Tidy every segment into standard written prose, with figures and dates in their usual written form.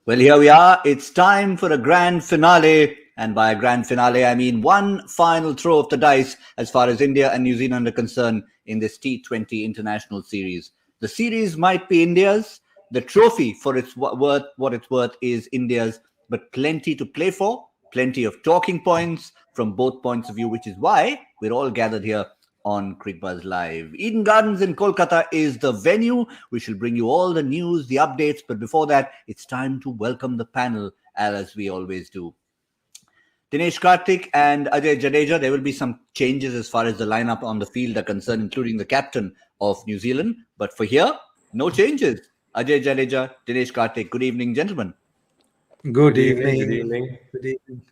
Well, here we are. It's time for a grand finale. And by a grand finale, I mean one final throw of the dice as far as India and New Zealand are concerned in this T20 international series. The series might be India's. The trophy for its worth, what it's worth, is India's, but plenty to play for, plenty of talking points from both points of view, which is why we're all gathered here on Cricbuzz Live. Eden Gardens in Kolkata is the venue. We shall bring you all the news, the updates. But before that, it's time to welcome the panel, as we always do. Dinesh Karthik and Ajay Jadeja, there will be some changes as far as the lineup on the field are concerned, including the captain of New Zealand. But for here, no changes. Ajay Jadeja, Dinesh Karthik, good evening, gentlemen. Good evening. Good evening. Good evening.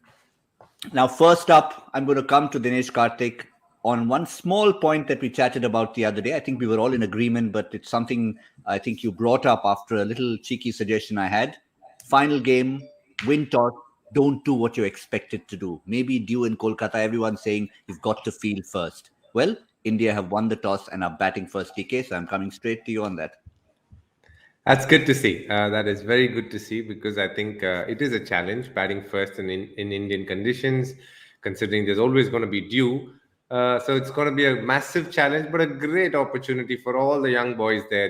Now, first up, I'm going to come to Dinesh Karthik on one small point that we chatted about the other day. I think we were all in agreement, but it's something I think you brought up after a little cheeky suggestion I had. Final game, win toss, don't do what you're expected to do. Maybe due in Kolkata, everyone's saying you've got to field first. Well, India have won the toss and are batting first, DK, so I'm coming straight to you on that. That's good to see. That is very good to see because I think it is a challenge batting first in Indian conditions, considering there's always going to be dew. So it's going to be a massive challenge, but a great opportunity for all the young boys there.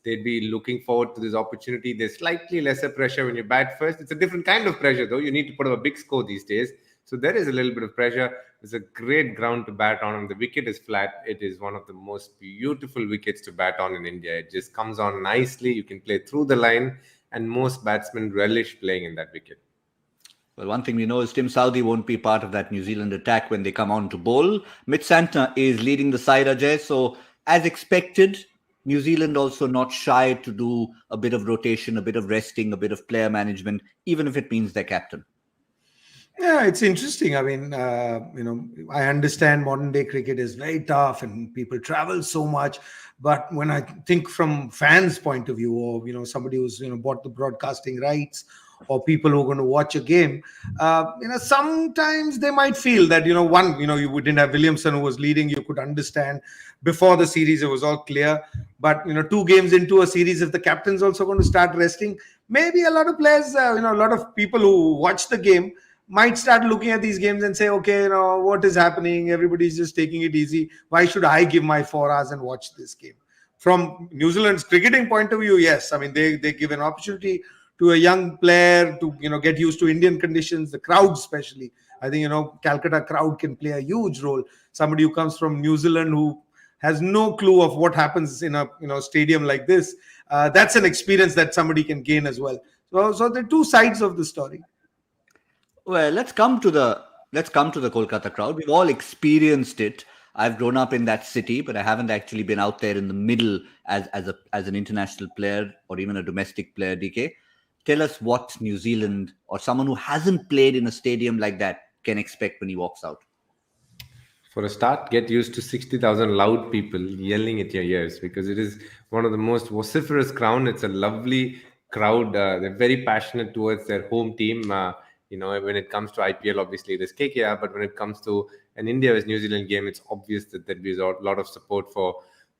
They'd be looking forward to this opportunity. There's slightly lesser pressure when you bat first. It's a different kind of pressure, though. You need to put up a big score these days. So there is a little bit of pressure. It's a great ground to bat on, and the wicket is flat. It is one of the most beautiful wickets to bat on in India. It just comes on nicely. You can play through the line, and most batsmen relish playing in that wicket. Well, one thing we know is Tim Southee won't be part of that New Zealand attack when they come on to bowl. Mitch Santner is leading the side, Ajay. So, as expected, New Zealand also not shy to do a bit of rotation, a bit of resting, a bit of player management, even if it means their captain. Yeah, it's interesting. I mean, I understand modern day cricket is very tough and people travel so much. But when I think from fans' point of view, or somebody who's bought the broadcasting rights, or people who are going to watch a game, sometimes they might feel that you didn't have Williamson who was leading. You could understand before the series it was all clear. But 2 games into a series, if the captain's also going to start resting, maybe a lot of players, a lot of people who watch the game might start looking at these games and say, okay, what is happening? Everybody's just taking it easy. Why should I give my 4 hours and watch this game? From New Zealand's cricketing point of view, yes. I mean, they give an opportunity to a young player to, get used to Indian conditions, the crowd especially. I think, Calcutta crowd can play a huge role. Somebody who comes from New Zealand who has no clue of what happens in a, stadium like this. That's an experience that somebody can gain as well. So there are 2 sides of the story. Well, let's come to the Kolkata crowd. We've all experienced it. I've grown up in that city, but I haven't actually been out there in the middle as an international player or even a domestic player, DK. Tell us what New Zealand or someone who hasn't played in a stadium like that can expect when he walks out. For a start, get used to 60,000 loud people yelling at your ears because it is one of the most vociferous crowd. It's a lovely crowd. They're very passionate towards their home team. When it comes to IPL, obviously it is KKR, but when it comes to an India vs New Zealand game, it's obvious that there'll be a lot of support for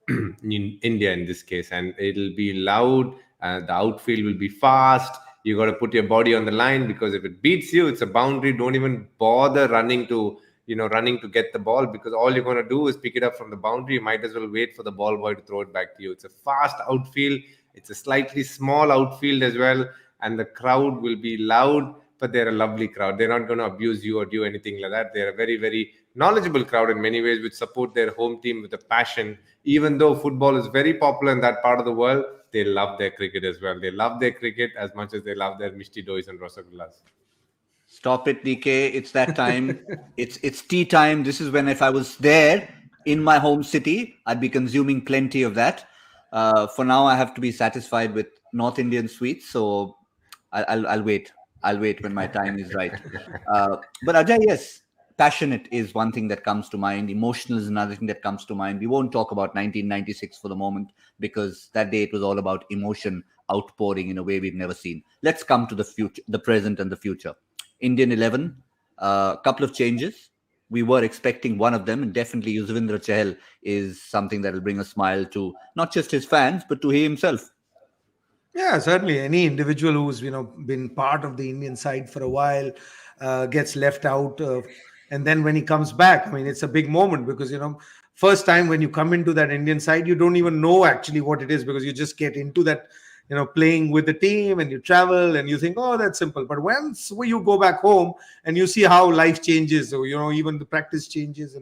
India in this case, and it'll be loud. The outfield will be fast. You got to put your body on the line because if it beats you, it's a boundary. Don't even bother running to get the ball because all you're going to do is pick it up from the boundary. You might as well wait for the ball boy to throw it back to you. It's a fast outfield. It's a slightly small outfield as well, and the crowd will be loud. But they're a lovely crowd. They're not going to abuse you or do anything like that. They're a very, very knowledgeable crowd in many ways, which support their home team with a passion. Even though football is very popular in that part of the world, they love their cricket as well. They love their cricket as much as they love their Mishti Dois and Rasagullas. Stop it, DK. It's that time. It's tea time. This is when if I was there in my home city, I'd be consuming plenty of that. For now, I have to be satisfied with North Indian sweets. So I'll wait. I'll wait when my time is right. But Ajay, yes, passionate is one thing that comes to mind. Emotional is another thing that comes to mind. We won't talk about 1996 for the moment because that day it was all about emotion outpouring in a way we've never seen. Let's come to the future, the present and the future. Indian 11, a couple of changes. We were expecting one of them, and definitely Yuzvendra Chahal is something that will bring a smile to not just his fans, but to he himself. Yeah, certainly. Any individual who's been part of the Indian side for a while gets left out, and then when he comes back, I mean, it's a big moment because first time when you come into that Indian side, you don't even know actually what it is because you just get into that, playing with the team and you travel and you think, oh, that's simple. But once you go back home and you see how life changes, so even the practice changes,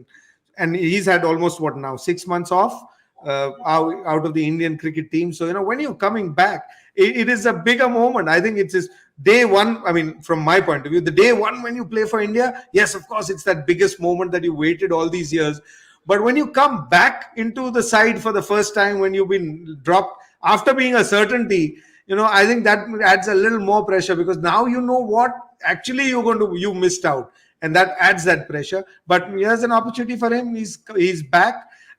and he's had almost what now 6 months off out of the Indian cricket team. So when you're coming back, it is a bigger moment. I think it's just day one. I mean, from my point of view, the day one when you play for India, yes, of course, it's that biggest moment that you waited all these years. But when you come back into the side for the first time, when you've been dropped after being a certainty, I think that adds a little more pressure because now you know what actually you missed out, and that adds that pressure. But here's an opportunity for him. He's back.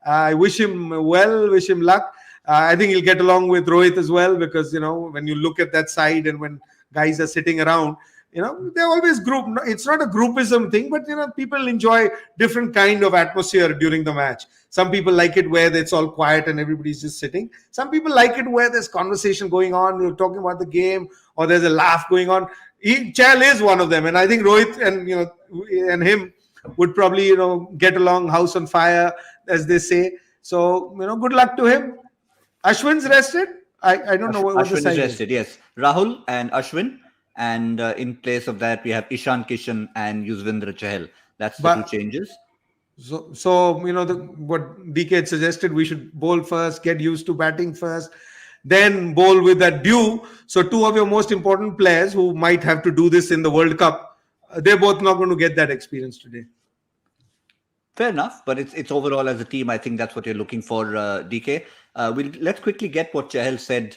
I wish him well, wish him luck. I think he'll get along with Rohit as well because when you look at that side and when guys are sitting around, they're always group. It's not a groupism thing, but people enjoy different kind of atmosphere during the match. Some people like it where it's all quiet and everybody's just sitting. Some people like it where there's conversation going on, you're talking about the game, or there's a laugh going on. Chal is one of them, and I think Rohit and him would probably get along house on fire, as they say. So good luck to him. Ashwin's rested. I don't know what the Ashwin side is is. rested, yes. Rahul and Ashwin. And in place of that, we have Ishan Kishan and Yuzvendra Chahal. That's the two But changes. so what DK had suggested, we should bowl first, get used to batting first, then bowl with that due. So two of your most important players who might have to do this in the World Cup, they're both not going to get that experience today. Fair enough, but it's overall as a team. I think that's what you're looking for, DK. Let's quickly get what Chahal said.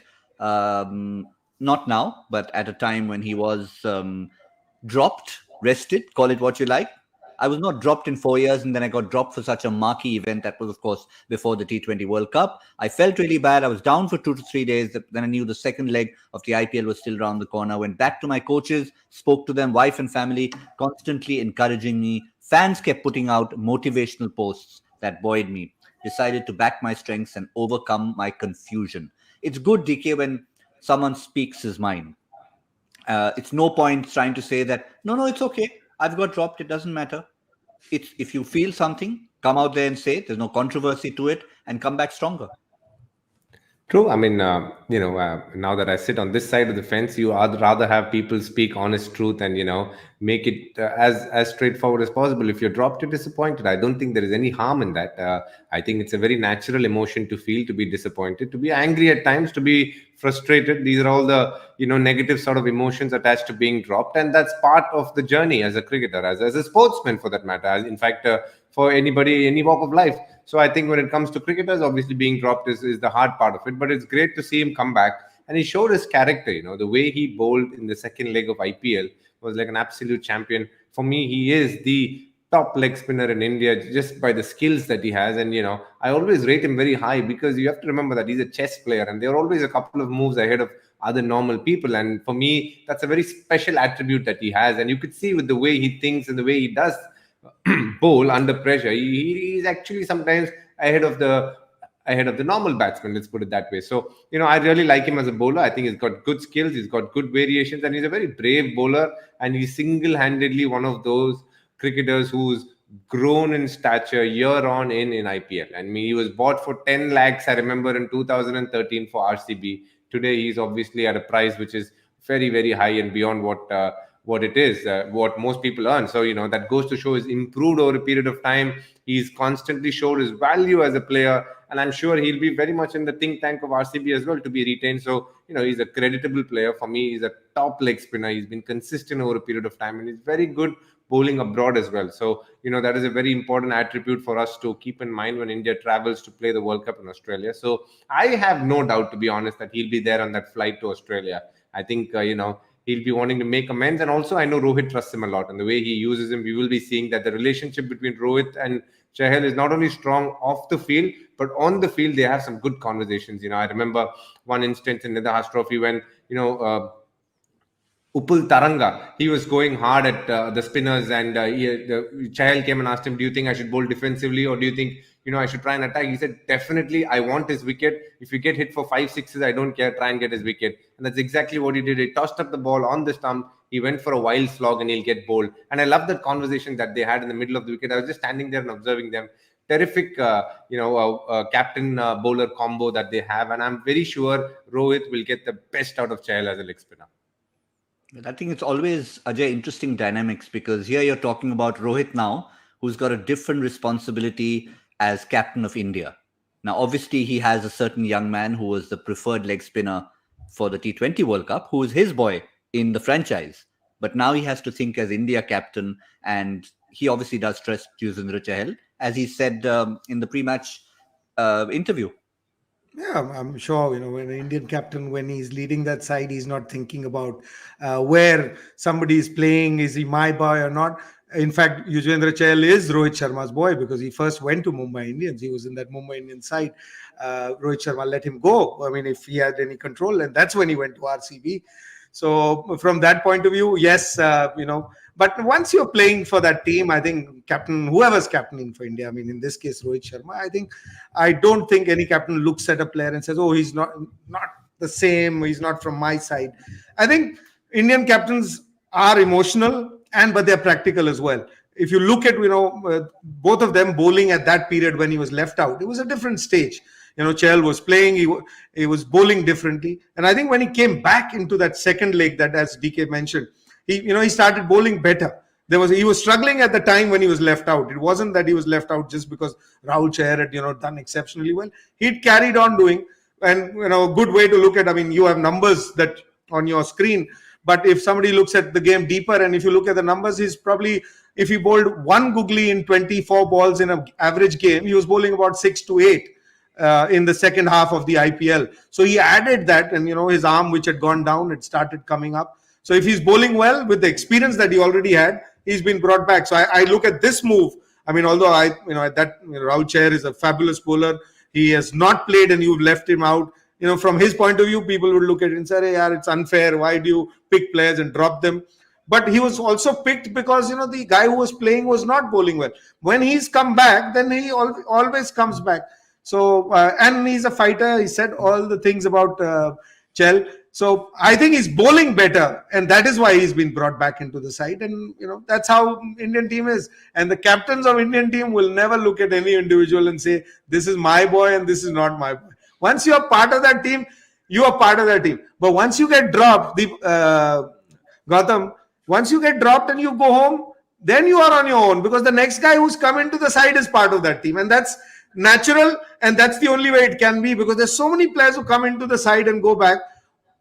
Not now, but at a time when he was dropped, rested, call it what you like. I was not dropped in 4 years, and then I got dropped for such a marquee event. That was, of course, before the T20 World Cup. I felt really bad. I was down for 2 to 3 days. Then I knew the second leg of the IPL was still around the corner. Went back to my coaches, spoke to them, wife and family, constantly encouraging me. Fans kept putting out motivational posts that buoyed me. Decided to back my strengths and overcome my confusion. It's good, DK, when someone speaks his mind. It's no point trying to say that, no, it's okay. I've got dropped. It doesn't matter. It's if you feel something, come out there and say it. There's no controversy to it and come back stronger. True. I mean, now that I sit on this side of the fence, I'd rather have people speak honest truth and, make it as straightforward as possible. If you're dropped, you're disappointed. I don't think there is any harm in that. I think it's a very natural emotion to feel, to be disappointed, to be angry at times, to be frustrated. These are all the, negative sort of emotions attached to being dropped. And that's part of the journey as a cricketer, as a sportsman for that matter. In fact, for anybody, any walk of life. So I think when it comes to cricketers, obviously being dropped is the hard part of it. But it's great to see him come back. And he showed his character, the way he bowled in the second leg of IPL was like an absolute champion. For me, he is the top leg spinner in India just by the skills that he has. And, I always rate him very high because you have to remember that he's a chess player and there are always a couple of moves ahead of other normal people. And for me, that's a very special attribute that he has. And you could see with the way he thinks and the way he does bowl under pressure, he's actually sometimes ahead of the normal batsman, let's put it that way. So I really like him as a bowler. I think he's got good skills, he's got good variations, and he's a very brave bowler, and he's single-handedly one of those cricketers who's grown in stature year on in IPL. I mean, he was bought for 10 lakhs, I remember, in 2013 for RCB. Today he's obviously at a price which is very, very high and beyond what it is, what most people earn. So, that goes to show he's improved over a period of time. He's constantly showed his value as a player. And I'm sure he'll be very much in the think tank of RCB as well to be retained. So, he's a creditable player. For me, he's a top leg spinner. He's been consistent over a period of time. And he's very good bowling abroad as well. So, that is a very important attribute for us to keep in mind when India travels to play the World Cup in Australia. So, I have no doubt, to be honest, that he'll be there on that flight to Australia. I think, he'll be wanting to make amends. And also, I know Rohit trusts him a lot. And the way he uses him, we will be seeing that the relationship between Rohit and Chahal is not only strong off the field, but on the field, they have some good conversations. I remember one instance in the Nidahas Trophy when, Upul Taranga, he was going hard at the spinners, and the Chahal came and asked him, "Do you think I should bowl defensively, or do you think I should try and attack?" He said, "Definitely, I want his wicket. If you get hit for 5 6s, I don't care. Try and get his wicket." And that's exactly what he did. He tossed up the ball on the stump. He went for a wild slog, and he'll get bowled. And I love that conversation that they had in the middle of the wicket. I was just standing there and observing them. Terrific, captain bowler combo that they have, and I'm very sure Rohit will get the best out of Chahal as a leg spinner. I think it's always, Ajay, interesting dynamics, because here you're talking about Rohit now, who's got a different responsibility as captain of India. Now, obviously, he has a certain young man who was the preferred leg spinner for the T20 World Cup, who is his boy in the franchise. But now he has to think as India captain, and he obviously does trust Yuzvendra Chahal, as he said in the pre-match interview. Yeah, I'm sure, when an Indian captain, when he's leading that side, he's not thinking about where somebody is playing. Is he my boy or not? In fact, Yuzvendra Chahal is Rohit Sharma's boy, because he first went to Mumbai Indians. He was in that Mumbai Indian side. Rohit Sharma let him go. I mean, if he had any control, and that's when he went to RCB. So from that point of view, yes, but once you're playing for that team, I think whoever's captaining for India, I mean, in this case, Rohit Sharma, I don't think any captain looks at a player and says, "Oh, he's not the same. He's not from my side." I think Indian captains are emotional, but they're practical as well. If you look at, both of them bowling at that period when he was left out, it was a different stage. Chahal was playing, he was bowling differently. And I think when he came back into that second leg, that, as DK mentioned, he started bowling better. He was struggling at the time when he was left out. It wasn't that he was left out just because Rahul Chahar had, done exceptionally well. He'd carried on doing, and, a good way to look at, I mean, you have numbers that on your screen, but if somebody looks at the game deeper, and if you look at the numbers, he's probably, if he bowled one googly in 24 balls in an average game, he was bowling about 6 to 8. In the second half of the IPL. So he added that, and his arm, which had gone down, it started coming up. So if he's bowling well with the experience that he already had, he's been brought back. So I look at this move. I mean, although Rahul Chahar is a fabulous bowler, he has not played and you've left him out. From his point of view, people would look at it and say, "Hey, yaar, it's unfair. Why do you pick players and drop them?" But he was also picked because, the guy who was playing was not bowling well. When he's come back, then he always comes back. So, and he's a fighter. He said all the things about Chahal. So I think he's bowling better, and that is why he's been brought back into the side. And, that's how Indian team is. And the captains of Indian team will never look at any individual and say, "This is my boy and this is not my boy." Once you're part of that team, you are part of that team. But once you get dropped, Gautam, once you get dropped and you go home, then you are on your own, because the next guy who's come into the side is part of that team. And that's natural, and that's the only way it can be, because there's so many players who come into the side and go back.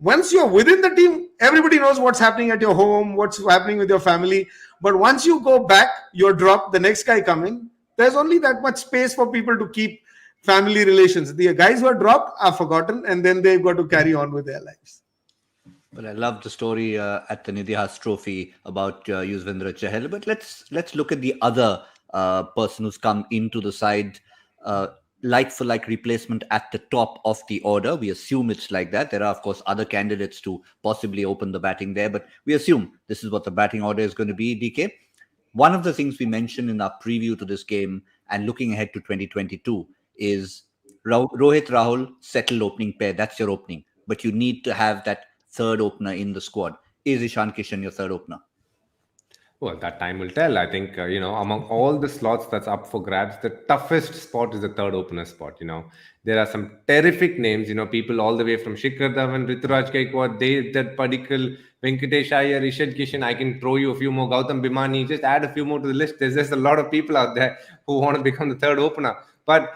Once you're within the team, everybody knows what's happening at your home, what's happening with your family. But once you go back, you're dropped, the next guy come in, there's only that much space for people to keep family relations. The guys who are dropped are forgotten, and then they've got to carry on with their lives. Well, I love the story at the Nidihas Trophy about Yuzvendra Chahal. But let's look at the other person who's come into the side, like for like replacement at the top of the order. We assume it's like that. There are, of course, other candidates to possibly open the batting there, but we assume this is what the batting order is going to be, DK. One of the things we mentioned in our preview to this game and looking ahead to 2022 is Rohit, Rahul, settled opening pair. That's your opening. But you need to have that third opener in the squad. Is Ishan Kishan your third opener? Well, that time will tell. I think, among all the slots that's up for grabs, the toughest spot is the third opener spot. There are some terrific names, people all the way from Shikhar Dhawan, Rituraj Gaikwad, Dev Padikkal, Venkatesh Iyer, Ishan Kishan. I can throw you a few more, Gautam Bhimani, just add a few more to the list. There's just a lot of people out there who want to become the third opener. But,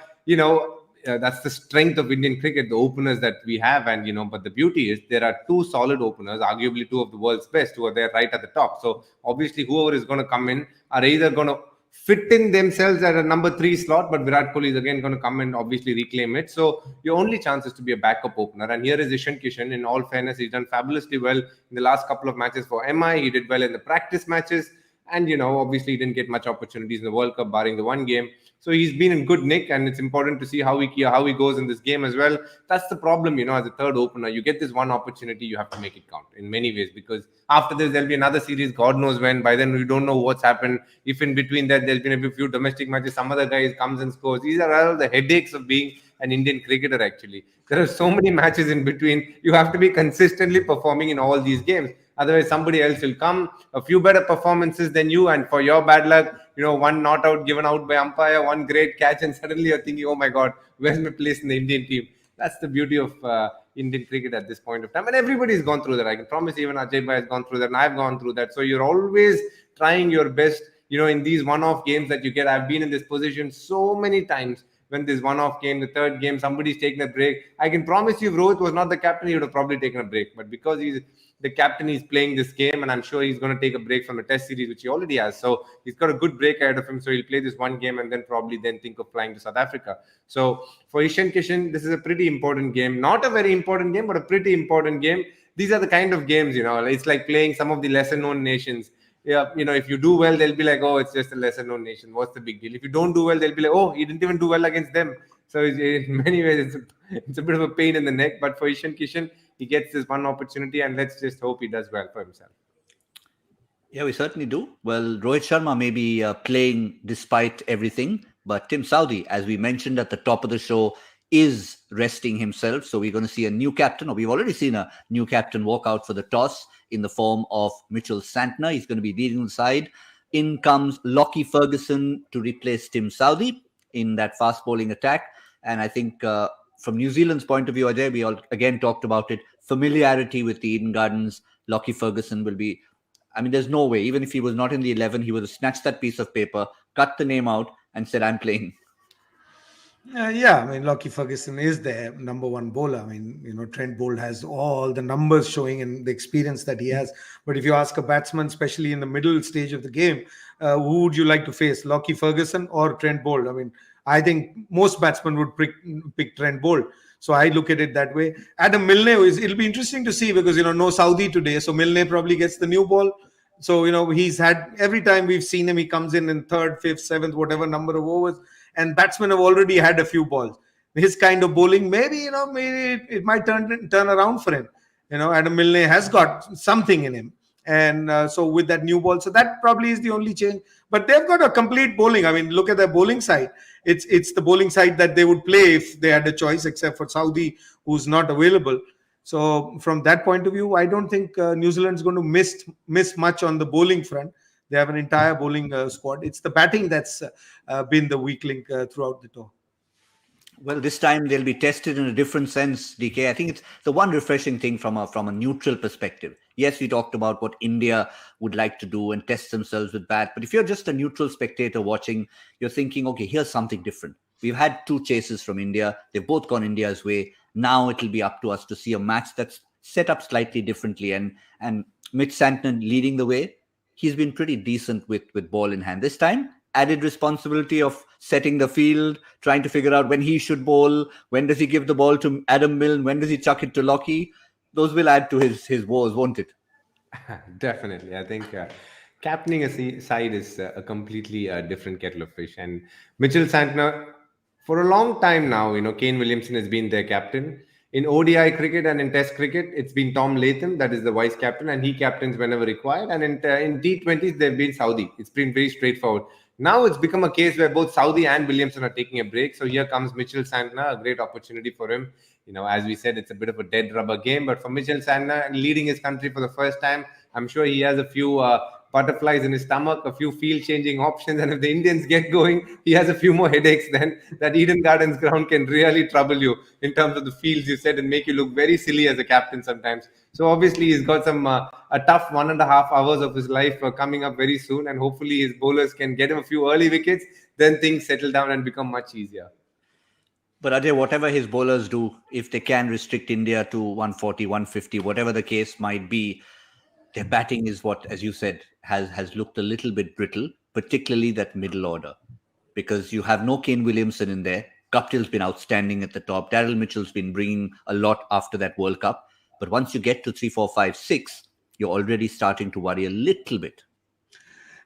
that's the strength of Indian cricket, the openers that we have. And, but the beauty is there are two solid openers, arguably two of the world's best, who are there right at the top. So obviously whoever is going to come in are either going to fit in themselves at a number 3 slot, but Virat Kohli is again going to come and obviously reclaim it. So your only chance is to be a backup opener. And here is Ishan Kishan. In all fairness, he's done fabulously well in the last couple of matches for MI. He did well in the practice matches. And, obviously he didn't get much opportunities in the World Cup, barring the one game. So he's been in good nick, and it's important to see how he goes in this game as well. That's the problem, as a third opener. You get this one opportunity, you have to make it count in many ways, because after this there'll be another series, God knows when. By then we don't know what's happened. If in between that there's been a few domestic matches, some other guy comes and scores. These are all the headaches of being an Indian cricketer. Actually, there are so many matches in between. You have to be consistently performing in all these games. Otherwise, somebody else will come, a few better performances than you, and for your bad luck, one not out given out by umpire, one great catch, and suddenly you're thinking, oh my God, where's my place in the Indian team? That's the beauty of Indian cricket at this point of time. And everybody's gone through that. I can promise even Ajay Bhai has gone through that, and I've gone through that. So you're always trying your best, in these one-off games that you get. I've been in this position so many times. When this one-off game, the third game, somebody's taking a break. I can promise you, if Rohit was not the captain, he would have probably taken a break. But because he's the captain, he's playing this game, and I'm sure he's going to take a break from the test series, which he already has. So he's got a good break ahead of him. So he'll play this one game and then probably think of flying to South Africa. So for Ishan Kishan, this is a pretty important game. Not a very important game, but a pretty important game. These are the kind of games, it's like playing some of the lesser-known nations. Yeah, if you do well, they'll be like, oh, it's just a lesser-known nation. What's the big deal? If you don't do well, they'll be like, oh, he didn't even do well against them. So in many ways, it's a bit of a pain in the neck. But for Ishan Kishan, he gets this one opportunity, and let's just hope he does well for himself. Yeah, we certainly do. Well, Rohit Sharma may be playing despite everything, but Tim Southee, as we mentioned at the top of the show, is resting himself. So we're going to see a new captain, or we've already seen a new captain walk out for the toss in the form of Mitchell Santner. He's going to be leading the side. In comes Lockie Ferguson to replace Tim Southee in that fast bowling attack. And I think from New Zealand's point of view, Ajay, we all again talked about it. Familiarity with the Eden Gardens. Lockie Ferguson will be, there's no way, even if he was not in the 11, he would have snatched that piece of paper, cut the name out and said, I'm playing. Lockie Ferguson is their number one bowler. Trent Bolt has all the numbers showing and the experience that he has. But if you ask a batsman, especially in the middle stage of the game, who would you like to face, Lockie Ferguson or Trent Bolt? I think most batsmen would pick Trent Bolt. So I look at it that way. Adam Milne, it'll be interesting to see because, no Southee today. So Milne probably gets the new ball. So, he's had, every time we've seen him, he comes in third, fifth, seventh, whatever number of overs. And batsmen have already had a few balls. His kind of bowling, maybe it might turn around for him. Adam Milne has got something in him. And so with that new ball, so that probably is the only change. But they've got a complete bowling. Look at their bowling side. It's the bowling side that they would play if they had a choice, except for Southee, who's not available. So from that point of view, I don't think New Zealand's going to miss much on the bowling front. They have an entire bowling squad. It's the batting that's been the weak link throughout the tour. Well, this time they'll be tested in a different sense, DK. I think it's the one refreshing thing from a neutral perspective. Yes, we talked about what India would like to do and test themselves with bat. But if you're just a neutral spectator watching, you're thinking, okay, here's something different. We've had two chases from India. They've both gone India's way. Now it'll be up to us to see a match that's set up slightly differently. And Mitch Santner leading the way. He's been pretty decent with ball in hand. This time, added responsibility of setting the field, trying to figure out when he should bowl, when does he give the ball to Adam Milne, when does he chuck it to Lockie. Those will add to his woes, won't it? Definitely. I think captaining a side is a completely different kettle of fish. And Mitchell Santner, for a long time now, Kane Williamson has been their captain. In ODI cricket and in Test cricket, it's been Tom Latham, that is the vice captain, and he captains whenever required. And in T20s, they've been Southee. It's been very straightforward. Now it's become a case where both Southee and Williamson are taking a break. So here comes Mitchell Santner, a great opportunity for him. As we said, it's a bit of a dead rubber game. But for Mitchell Santner, leading his country for the first time, I'm sure he has a few butterflies in his stomach, a few field-changing options. And if the Indians get going, he has a few more headaches then. That Eden Gardens ground can really trouble you in terms of the fields you said and make you look very silly as a captain sometimes. So obviously he's got some a tough 1.5 hours of his life coming up very soon. And hopefully his bowlers can get him a few early wickets. Then things settle down and become much easier. But Ajay, whatever his bowlers do, if they can restrict India to 140, 150, whatever the case might be, their batting is what, as you said, has looked a little bit brittle, particularly that middle order, because you have no Kane Williamson in there. Guptill's been outstanding at the top. Daryl Mitchell's been bringing a lot after that World Cup. But once you get to 3, 4, 5, 6, you're already starting to worry a little bit.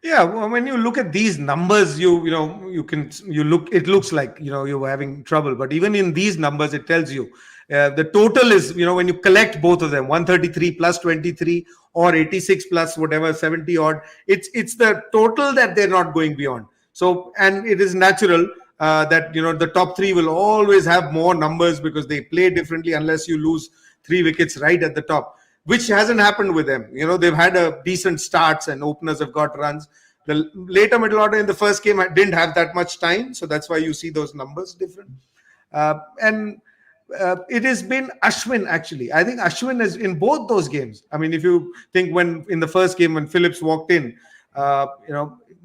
Yeah, well, when you look at these numbers, it looks like you're having trouble. But even in these numbers, it tells you the total is when you collect both of them, 133 plus 23 or 86 plus whatever 70 odd. It's the total that they're not going beyond. So and it is natural that the top three will always have more numbers because they play differently unless you lose 3 wickets right at the top, which hasn't happened with them. They've had a decent starts and openers have got runs. The later middle order in the first game didn't have that much time, so that's why you see those numbers different. And it has been Ashwin actually. I think Ashwin is in both those games. I mean, if you think when in the first game when Phillips walked in,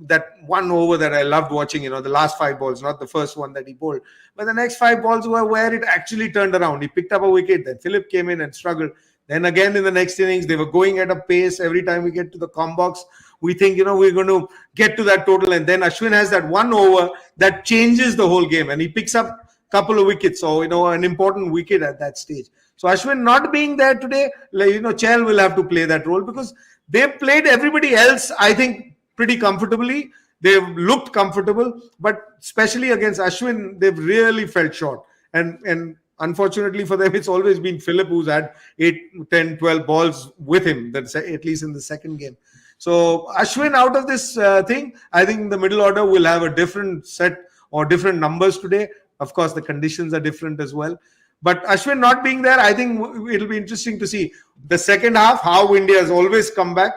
that one over that I loved watching, the last 5 balls, not the first one that he bowled, but the next 5 balls were where it actually turned around. He picked up a wicket, then Phillip came in and struggled. Then again in the next innings, they were going at a pace. Every time we get to the com box, we think, we're going to get to that total. And then Ashwin has that one over that changes the whole game. And he picks up a couple of wickets or, an important wicket at that stage. So Ashwin not being there today, Chahal will have to play that role because they've played everybody else, I think, pretty comfortably. They've looked comfortable, but especially against Ashwin, they've really felt short. And unfortunately for them, it's always been Phillip who's had 8, 10, 12 balls with him, that's at least in the second game. So Ashwin out of this thing, I think the middle order will have a different set or different numbers today. Of course, the conditions are different as well. But Ashwin not being there, I think it'll be interesting to see the second half, how India has always come back.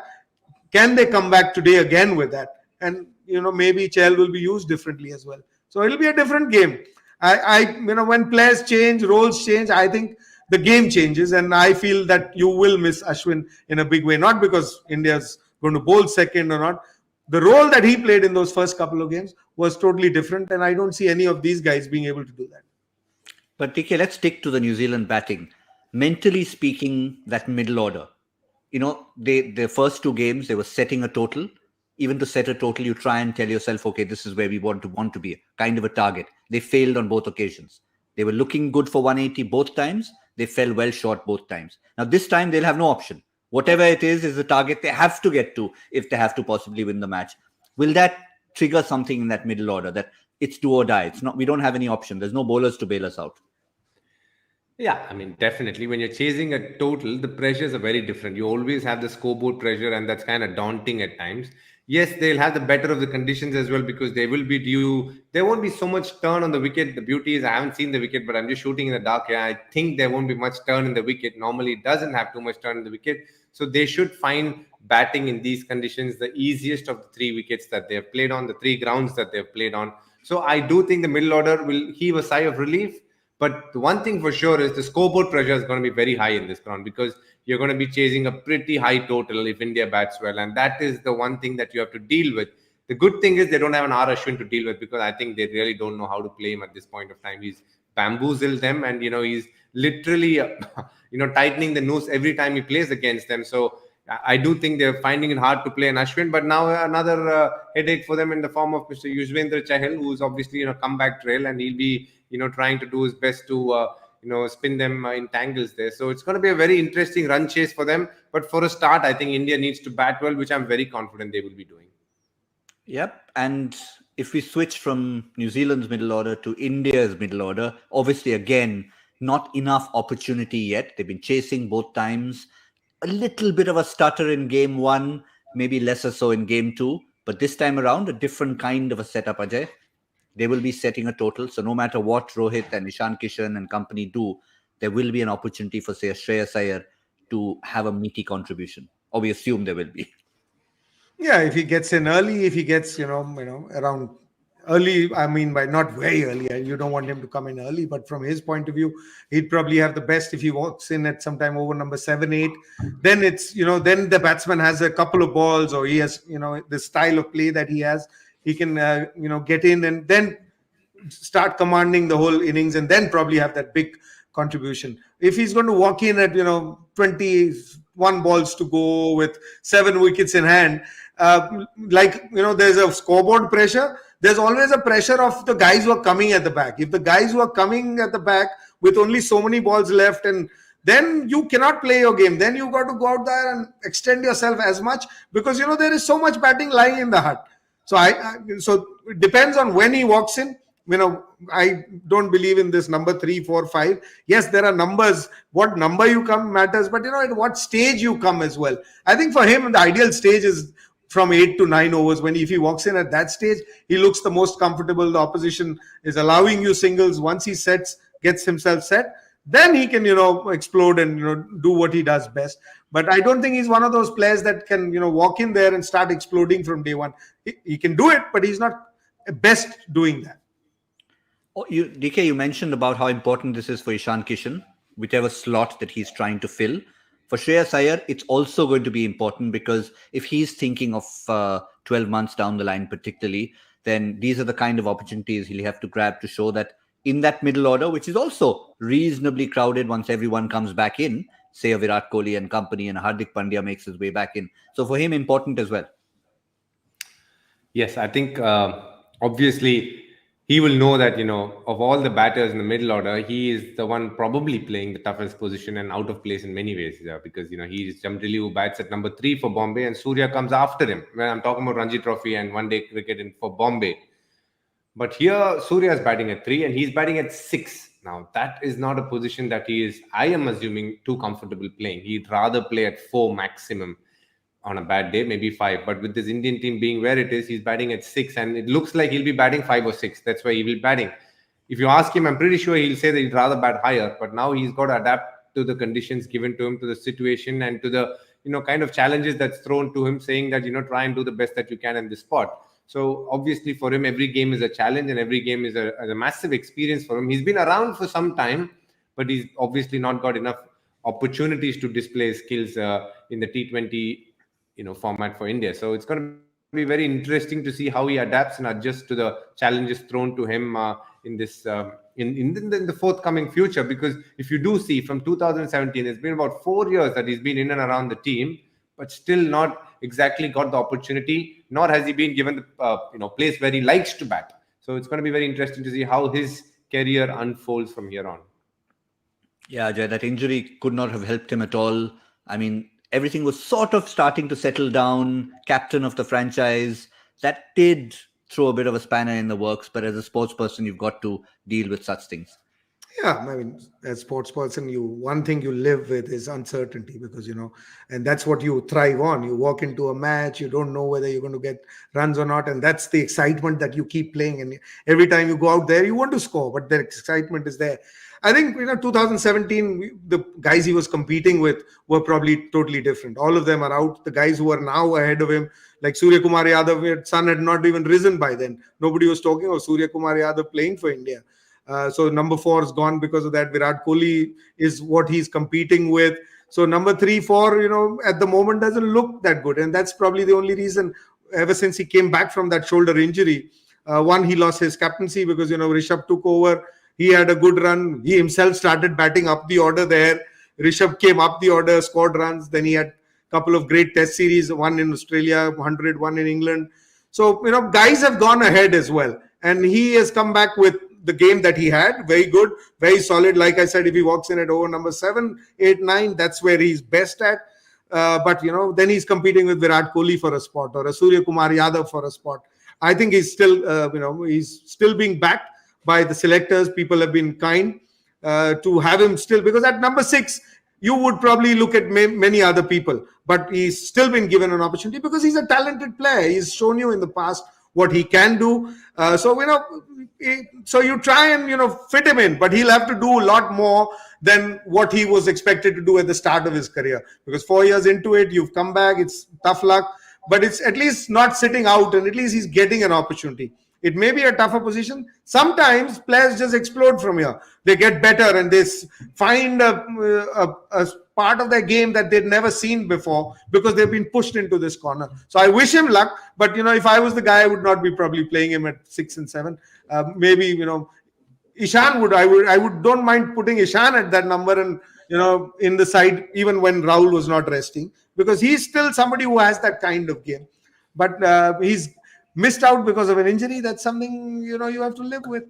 Can they come back today again with that? And, maybe Chahal will be used differently as well. So it'll be a different game. When players change, roles change, I think the game changes. And I feel that you will miss Ashwin in a big way. Not because India's going to bowl second or not. The role that he played in those first couple of games was totally different. And I don't see any of these guys being able to do that. But TK, let's stick to the New Zealand batting. Mentally speaking, that middle order, the first 2 games, they were setting a total. Even to set a total, you try and tell yourself, okay, this is where we want to be, kind of a target. They failed on both occasions. They were looking good for 180 both times. They fell well short both times. Now, this time, they'll have no option. Whatever it is the target they have to get to if they have to possibly win the match. Will that trigger something in that middle order that it's do or die? It's not. We don't have any option. There's no bowlers to bail us out. Yeah, I mean, definitely. When you're chasing a total, the pressures are very different. You always have the scoreboard pressure, and that's kind of daunting at times. Yes, they'll have the better of the conditions as well because they will be due. There won't be so much turn on the wicket. The beauty is I haven't seen the wicket, but I'm just shooting in the dark here. I think there won't be much turn in the wicket. Normally, it doesn't have too much turn in the wicket. So they should find batting in these conditions the easiest of the 3 wickets that they have played on, the 3 grounds that they have played on. So I do think the middle order will heave a sigh of relief. But the one thing for sure is the scoreboard pressure is going to be very high in this ground because you're going to be chasing a pretty high total if India bats well. And that is the one thing that you have to deal with. The good thing is they don't have an R. Ashwin to deal with because I think they really don't know how to play him at this point of time. He's bamboozled them and, he's literally, tightening the noose every time he plays against them. So I do think they're finding it hard to play an Ashwin. But now another headache for them in the form of Mr. Yuzvendra Chahal, who's obviously comeback trail, and he'll be trying to do his best to spin them in tangles there. So it's going to be a very interesting run chase for them. But for a start, I think India needs to bat well, which I'm very confident they will be doing. Yep. And if we switch from New Zealand's middle order to India's middle order, obviously, again, not enough opportunity yet. They've been chasing both times. A little bit of a stutter in game 1, maybe lesser so in game 2. But this time around, a different kind of a setup, Ajay. They will be setting a total. So no matter what Rohit and Ishan Kishan and company do, there will be an opportunity for, say, a Shreyas Iyer to have a meaty contribution. Or we assume there will be. Yeah, if he gets in early, if he gets, around early, I mean, by not very early, you don't want him to come in early, but from his point of view, he'd probably have the best if he walks in at sometime over number 7, 8. Then it's, then the batsman has a couple of balls or he has, the style of play that he has. He can, get in and then start commanding the whole innings and then probably have that big contribution. If he's going to walk in at, 21 balls to go with 7 wickets in hand, there's a scoreboard pressure. There's always a pressure of the guys who are coming at the back. If the guys who are coming at the back with only so many balls left and then you cannot play your game. Then you got to go out there and extend yourself as much, because there is so much batting lying in the hut. So so it depends on when he walks in. I don't believe in this number 3, 4, 5. Yes, there are numbers. What number you come matters, but at what stage you come as well. I think for him, the ideal stage is from 8 to 9 overs. If he walks in at that stage, he looks the most comfortable. The opposition is allowing you singles. Once he gets himself set, then he can, explode and, do what he does best. But I don't think he's one of those players that can, walk in there and start exploding from day one. He can do it, but he's not best doing that. Oh, DK, you mentioned about how important this is for Ishan Kishan, whichever slot that he's trying to fill. For Shreyas Iyer, it's also going to be important, because if he's thinking of 12 months down the line particularly, then these are the kind of opportunities he'll have to grab to show that in that middle order, which is also reasonably crowded once everyone comes back in, say a Virat Kohli and company, and Hardik Pandya makes his way back in. So for him, important as well. Yes, I think obviously he will know that, of all the batters in the middle order, he is the one probably playing the toughest position and out of place in many ways, because, he is generally who bats at number 3 for Bombay, and Surya comes after him. When I'm talking about Ranji Trophy and one day cricket for Bombay. But here, Surya is batting at 3 and he's batting at 6. Now, that is not a position that he is, I am assuming, too comfortable playing. He'd rather play at 4 maximum on a bad day, maybe 5. But with this Indian team being where it is, he's batting at 6, and it looks like he'll be batting 5 or 6. That's why he will be batting. If you ask him, I'm pretty sure he'll say that he'd rather bat higher. But now he's got to adapt to the conditions given to him, to the situation, and to the kind of challenges that's thrown to him, saying that try and do the best that you can in this spot. So obviously for him, every game is a challenge, and every game is a massive experience for him. He's been around for some time, but he's obviously not got enough opportunities to display skills in the T20 format for India. So it's going to be very interesting to see how he adapts and adjusts to the challenges thrown to him in this in the forthcoming future. Because if you do see, from 2017, it's been about 4 years that he's been in and around the team, but still not exactly got the opportunity, nor has he been given the place where he likes to bat. So it's going to be very interesting to see how his career unfolds from here on. Yeah, Ajay, that injury could not have helped him at all. I mean, everything was sort of starting to settle down. Captain of the franchise, that did throw a bit of a spanner in the works. But as a sports person, you've got to deal with such things. Yeah, I mean, as sports person, one thing you live with is uncertainty, because and that's what you thrive on. You walk into a match, you don't know whether you're going to get runs or not, and that's the excitement that you keep playing. And every time you go out there, you want to score, but the excitement is there. I think 2017, the guys he was competing with were probably totally different. All of them are out. The guys who are now ahead of him, like Surya Kumar Yadav, his son had not even risen by then. Nobody was talking of Surya Kumar Yadav playing for India. So number 4 is gone because of that. Virat Kohli is what he's competing with. So number 3, 4, at the moment doesn't look that good. And that's probably the only reason, ever since he came back from that shoulder injury. One, he lost his captaincy because, Rishabh took over. He had a good run. He himself started batting up the order there. Rishabh came up the order, scored runs. Then he had a couple of great test series, one in Australia, 100, one in England. So, guys have gone ahead as well. And he has come back with the game that he had. Very good, very solid. Like I said, if he walks in at over number 7, 8, 9, that's where he's best at. But, then he's competing with Virat Kohli for a spot, or a Surya Kumar Yadav for a spot. I think he's still, he's still being backed by the selectors. People have been kind to have him still, because at number 6, you would probably look at many other people, but he's still been given an opportunity because he's a talented player. He's shown you in the past what he can do. So you try and, fit him in, but he'll have to do a lot more than what he was expected to do at the start of his career, because 4 years into it, you've come back. It's tough luck, but it's at least not sitting out, and at least he's getting an opportunity. It may be a tougher position. Sometimes players just explode from here. They get better and they find a part of their game that they'd never seen before, because they've been pushed into this corner. So I wish him luck. But, if I was the guy, I would not be probably playing him at 6 and 7. Maybe, Ishan would. I don't mind putting Ishan at that number and, in the side, even when Rahul was not resting, because he's still somebody who has that kind of game. But he's missed out because of an injury. That's something, you have to live with.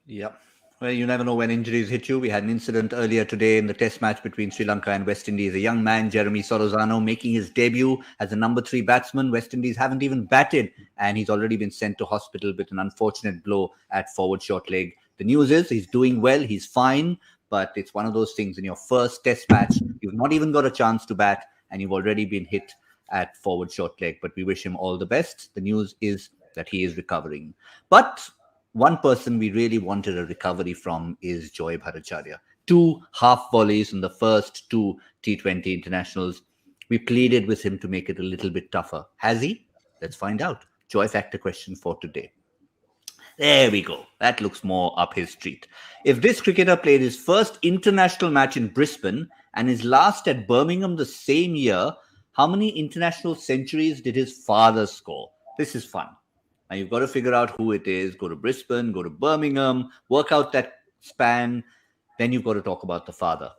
Yep. Well, you never know when injuries hit you. We had an incident earlier today in the test match between Sri Lanka and West Indies. A young man, Jeremy Sorozano, making his debut as a number 3 batsman. West Indies haven't even batted, and he's already been sent to hospital with an unfortunate blow at forward short leg. The news is he's doing well, he's fine, but it's one of those things in your first test match, you've not even got a chance to bat, and you've already been hit at forward short leg. But we wish him all the best. The news is that he is recovering. But one person we really wanted a recovery from is Joy Bhattacharya. 2 half volleys in the first 2 T20 internationals. We pleaded with him to make it a little bit tougher. Has he? Let's find out. Joy factor question for today. There we go. That looks more up his street. If this cricketer played his first international match in Brisbane and his last at Birmingham the same year, how many international centuries did his father score? This is fun. Now you've got to figure out who it is. Go to Brisbane, go to Birmingham, work out that span. Then you've got to talk about the father.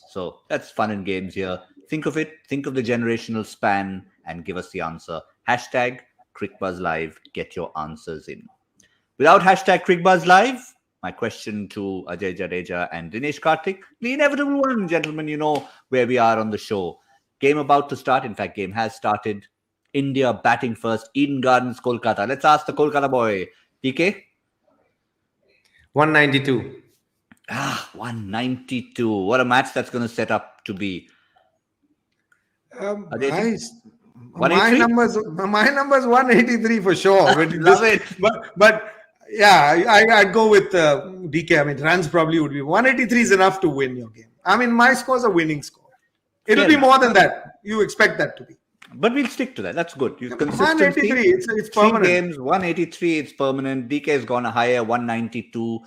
So that's fun and games here. Think of it. Think of the generational span and give us the answer. Hashtag Cricbuzz Live. Get your answers in. Without hashtag Cricbuzz Live, my question to Ajay Jadeja and Dinesh Karthik, the inevitable one, gentlemen, you know where we are on the show. Game about to start. In fact, game has started. India batting first. Eden Gardens, Kolkata. Let's ask the Kolkata boy. PK? 192. 192. What a match that's going to set up to be. My numbers 183 for sure. Love it. But yeah, I'd go with DK. I mean, runs probably would be 183 is enough to win your game. I mean, my score's a winning score. It'll be more than that. You expect that to be. But we'll stick to that. That's good. 183, it's permanent. 3 games, 183, it's permanent. DK has gone higher, 192.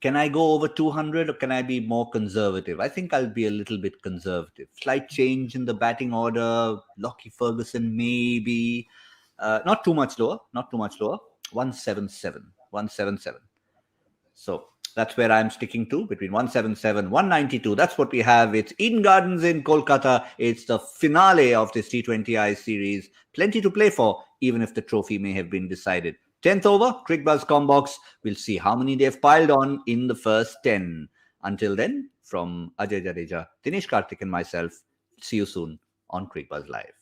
Can I go over 200 or can I be more conservative? I think I'll be a little bit conservative. Slight change in the batting order. Lockie Ferguson, maybe. Not too much lower. 177. 177. So that's where I'm sticking to, between 177, 192. That's what we have. It's Eden Gardens in Kolkata. It's the finale of this T20I series. Plenty to play for, even if the trophy may have been decided. 10th over, Cricbuzz Combox. We'll see how many they've piled on in the first 10. Until then, from Ajay Jadeja, Dinesh Karthik and myself, see you soon on Cricbuzz Live.